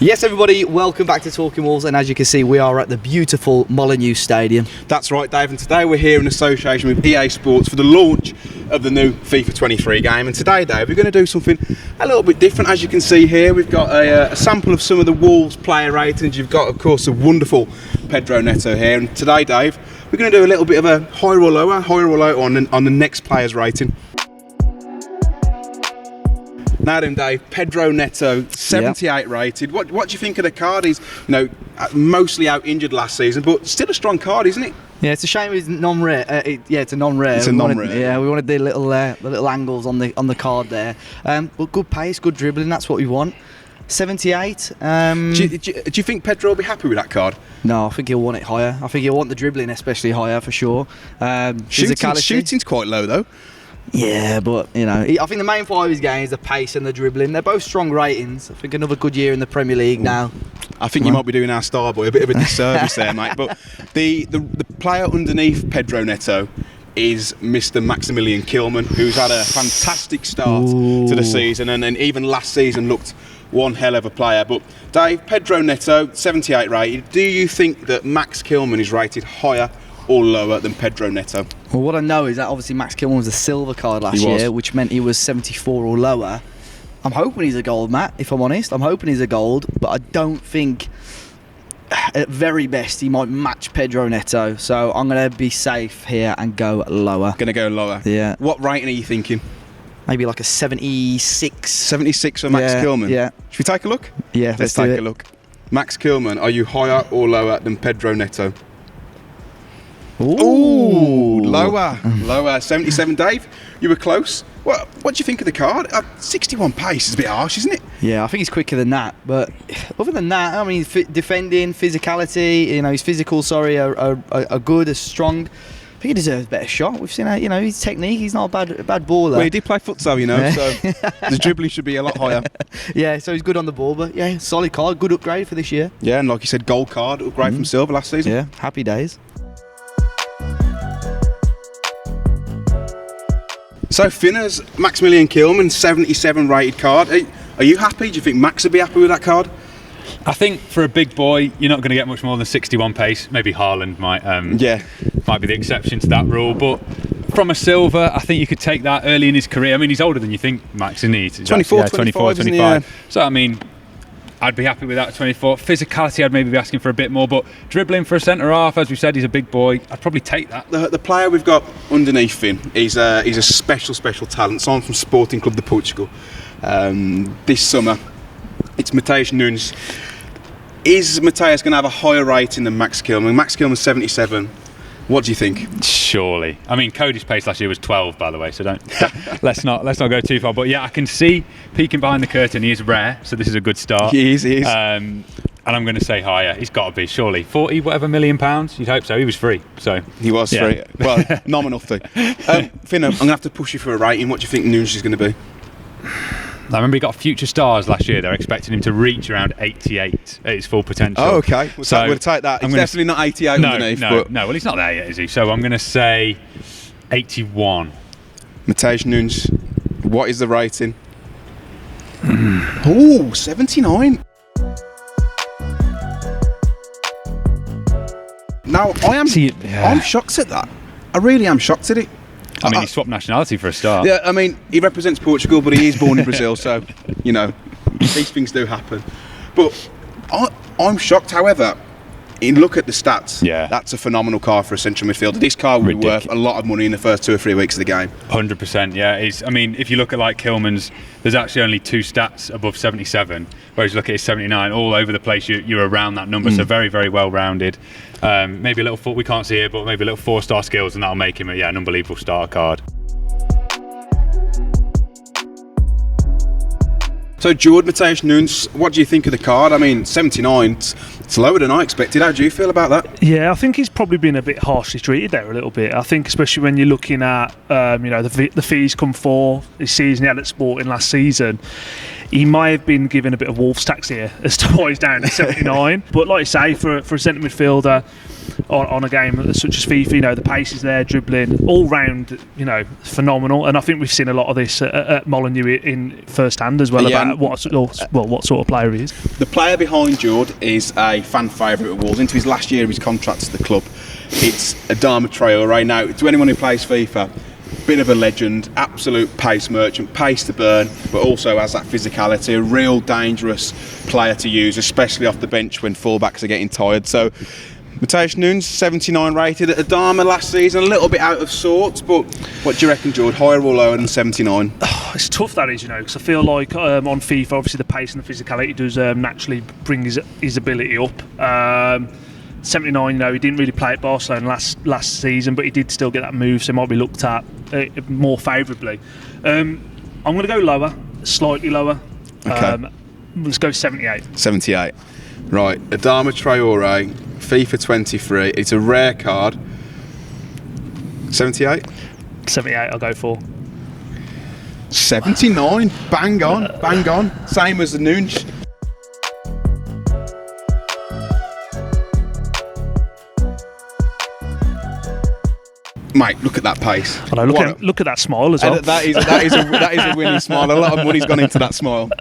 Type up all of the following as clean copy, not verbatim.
Yes, everybody, welcome back to Talking Wolves, and as you can see, we are at the beautiful Molineux Stadium. That's right, Dave, and today we're here in association with EA Sports for the launch of the new FIFA 23 game. And today, Dave, we're going to do something a little bit different. As you can see here, we've got a sample of some of the Wolves player ratings. You've got, of course, a wonderful Pedro Neto here. And today, Dave, we're going to do a little bit of a higher or lower on the next player's rating. Now then, Dave, Pedro Neto, 78 rated. What do you think of the card? He's, mostly out injured last season, but still a strong card, isn't it? Yeah, it's a shame it's non-rare. It's a non-rare. It's a non-rare. We wanted the little angles on the card there. But good pace, good dribbling. That's what we want. 78. Do you think Pedro will be happy with that card? No, I think he'll want it higher. I think he'll want the dribbling especially higher for sure. Shooting's quite low though. Yeah, but I think the main part of his game is the pace and the dribbling. They're both strong ratings. I think another good year in the Premier League now. I think you might be doing our star boy a bit of a disservice there, mate. But the player underneath Pedro Neto is Mr. Maximilian Kilman, who's had a fantastic start to the season, and even last season looked one hell of a player. But Dave, Pedro Neto, 78 rated. Do you think that Max Kilman is rated higher or lower than Pedro Neto? Well, what I know is that obviously Max Kilman was a silver card last year, which meant he was 74 or lower. I'm hoping he's a gold, Matt, if I'm honest. I'm hoping he's a gold, but I don't think, at very best, he might match Pedro Neto. So I'm going to be safe here and go lower. Going to go lower? Yeah. What rating are you thinking? Maybe like a 76. 76 for Max Kilman? Yeah. Should we take a look? Yeah, let's take a look. Max Kilman, are you higher or lower than Pedro Neto? Ooh, lower. 77, Dave. You were close. What do you think of the card? 61 pace is a bit harsh, isn't it? Yeah, I think he's quicker than that. But other than that, I mean, defending, physicality, his physicals, are good, are strong. I think he deserves a better shot. We've seen his technique. He's not a bad baller. Well, he did play futsal, so the dribbling should be a lot higher. Yeah, so he's good on the ball, but yeah, solid card, good upgrade for this year. Yeah, and like you said, gold card, upgrade from silver last season. Yeah, happy days. So Finna's Maximilian Kilman, 77 rated card. Are you happy? Do you think Max would be happy with that card? I think for a big boy, you're not going to get much more than 61 pace. Maybe Haaland might be the exception to that rule. But from a silver, I think you could take that early in his career. I mean, he's older than you think, Max, isn't he? 24, 25. So, I mean, I'd be happy with that at 24. Physicality, I'd maybe be asking for a bit more, but dribbling for a centre-half, as we said, he's a big boy. I'd probably take that. The player we've got underneath Finn, he's a special talent. Someone from Sporting Club de Portugal. This summer, it's Matheus Nunes. Is Matheus going to have a higher rating than Max Kilman? Max Kilman's 77. What do you think? Surely. I mean, Cody's pace last year was 12, by the way, so let's not go too far. But yeah, I can see peeking behind the curtain. He is rare, so this is a good start. He is. And I'm going to say higher. He's got to be, surely. 40 whatever million pounds? You'd hope so. He was free. So he was free. Well, nominal fee. Finn, I'm going to have to push you for a rating. What do you think Nunes is going to be? I remember he got Future Stars last year. They're expecting him to reach around 88 at his full potential. Oh, okay. We'll take that. It's definitely not 88 underneath. No. Well, he's not there yet, is he? So I'm going to say 81. Matheus Nunes, what is the rating? Oh, 79. Now, I'm shocked at that. I really am shocked at it. I mean, he swapped nationality for a start. Yeah, I mean, he represents Portugal, but he is born in Brazil, so, these things do happen. But I'm shocked, however, look at the stats. Yeah. That's a phenomenal car for a central midfielder. This car would be worth a lot of money in the first 2 or 3 weeks of the game. 100%, yeah. If you look at like Kilman's, there's actually only 2 stats above 77, whereas you look at his 79, all over the place, you're around that number, so very, very well-rounded. Maybe a little, we can't see here, but maybe a little 4-star skills, and that'll make him an unbelievable star card. So, Jordan, Matheus Nunes, what do you think of the card? I mean, 79, It's lower than I expected. How do you feel about that? Yeah, I think he's probably been a bit harshly treated there a little bit. I think especially when you're looking at the fees come for his season he had at Sporting last season, he may have been given a bit of Wolves tax here as to why he's down at 79. But like you say, for a centre midfielder on a game such as FIFA, the pace is there, dribbling, all round, phenomenal. And I think we've seen a lot of this at Molineux in first hand as well, about what sort of player he is. The player behind Jord is a fan favourite at Wolves. Into his last year of his contract at the club, it's Adama Traore. Now, to anyone who plays FIFA, bit of a legend, absolute pace merchant, pace to burn, but also has that physicality, a real dangerous player to use, especially off the bench when fullbacks are getting tired. So Matheus Nunes, 79 rated. Adama last season, a little bit out of sorts, but what do you reckon, George? Higher or lower than 79? It's tough, that is, because I feel like on FIFA, obviously the pace and the physicality does naturally bring his ability up. 79, he didn't really play at Barcelona last season, but he did still get that move, so he might be looked at more favourably. I'm going to go lower, slightly lower. Okay. Let's go 78. 78. Right, Adama Traore, FIFA 23. It's a rare card. 78? 78 I'll go for. 79? Bang on. Same as the Nunes. Mate, look at that pace. I know, look at that smile as well. That is a winning smile. A lot of money's gone into that smile.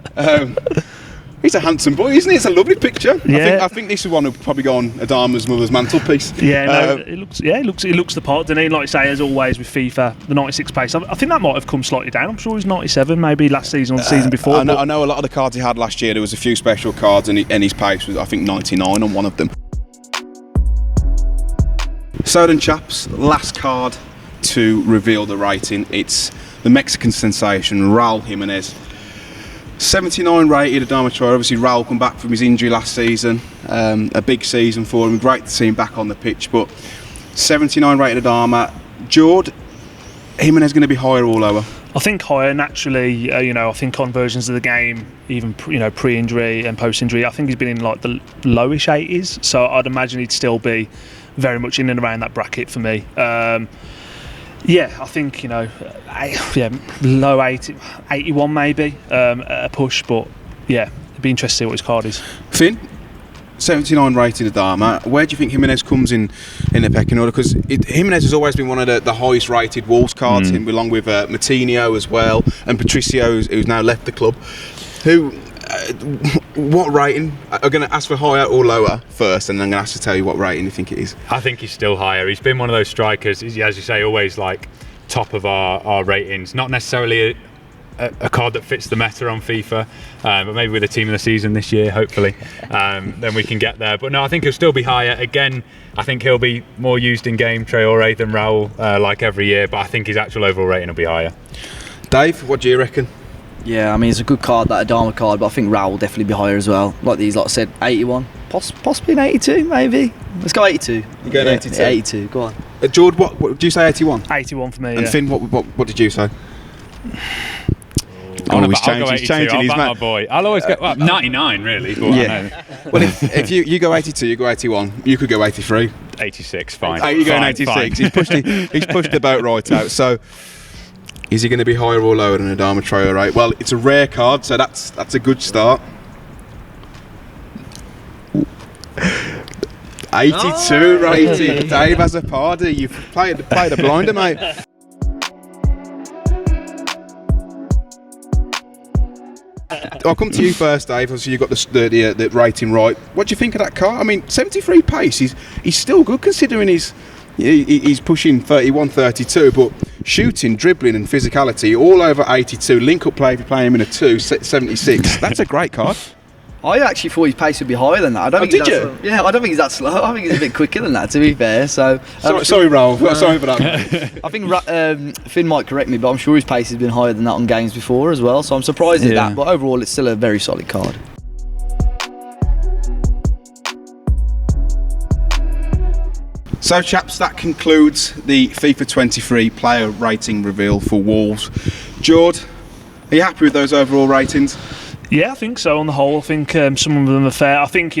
He's a handsome boy, isn't he? It's a lovely picture. Yeah. I think this is one who probably go on Adama's mother's mantelpiece. Yeah, it looks the part, doesn't he? Like I say, as always with FIFA, the 96 pace. I think that might have come slightly down. I'm sure he was 97, maybe last season or the season before. I know a lot of the cards he had last year. There was a few special cards, and his pace was, I think, 99 on one of them. So then, chaps, last card to reveal the rating. It's the Mexican sensation, Raul Jimenez. 79 rated Adama Traore. Obviously, Raul come back from his injury last season. A big season for him. Great to see him back on the pitch. But 79 rated Adama. Jord, Jimenez going to be higher or lower? I think higher naturally. I think on versions of the game, even pre-injury and post-injury, I think he's been in like the lowish 80s. So I'd imagine he'd still be very much in and around that bracket for me. I think low 80, 81 maybe, a push, but yeah, it'd be interesting to see what his card is. Finn, 79 rated Adama. Where do you think Jimenez comes in the pecking order? Because Jimenez has always been one of the highest rated Wolves cards, along with Matinho as well, and Patricio, who's now left the club. What rating? I'm going to ask for higher or lower first, and then I'm going to ask to tell you what rating you think it is. I think he's still higher. He's been one of those strikers, as you say, always like top of our ratings. Not necessarily a card that fits the meta on FIFA, but maybe with a team of the season this year, hopefully, then we can get there. But no, I think he'll still be higher. Again, I think he'll be more used in game, Traore, than Raul, like every year, but I think his actual overall rating will be higher. Dave, what do you reckon? Yeah, I mean, it's a good card, that Adama card, but I think Raul will definitely be higher as well. Like I said, 81, possibly an 82, maybe. Let's go 82. You're going 82? Yeah, 82, go on. Jord, what did you say, 81? 81 for me, And Finn, what did you say? He's changing his man. Boy. I'll always go 99, really. But yeah. Well, if you go 82, you go 81. You could go 83. 86, fine. You're going 86. He's pushed the boat right out. So, is he going to be higher or lower than Adama Traore? Well, it's a rare card, so that's a good start. 82 rated. Dave has a party. You've played the blinder, mate. I'll come to you first, Dave. Obviously, you got the rating right. What do you think of that car? I mean, 73 pace. He's still good considering he's pushing 31, 32, but shooting, dribbling, and physicality all over 82. Link up play if you play him in a 76. That's a great card. I actually thought his pace would be higher than that. I don't think I don't think he's that slow. I think he's a bit quicker than that, to be fair. So sorry, Raul. Sorry for that. I think Finn might correct me, but I'm sure his pace has been higher than that on games before as well. So I'm surprised at that. But overall, it's still a very solid card. So, chaps, that concludes the FIFA 23 player rating reveal for Wolves. Jord, are you happy with those overall ratings? Yeah, I think so. On the whole, I think some of them are fair. I think,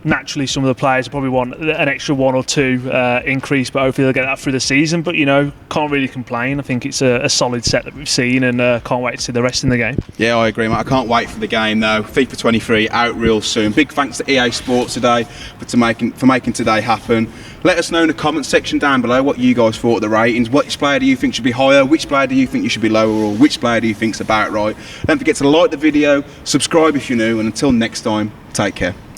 naturally some of the players probably want an extra 1 or 2 increase, but hopefully they'll get that through the season. But, can't really complain. I think it's a solid set that we've seen, and can't wait to see the rest in the game. Yeah, I agree, mate. I can't wait for the game, though. FIFA 23 out real soon. Big thanks to EA Sports today for making today happen. Let us know in the comment section down below what you guys thought of the ratings. Which player do you think should be higher? Which player do you think you should be lower? Or which player do you think's about right? Don't forget to like the video, subscribe if you're new, and until next time, take care.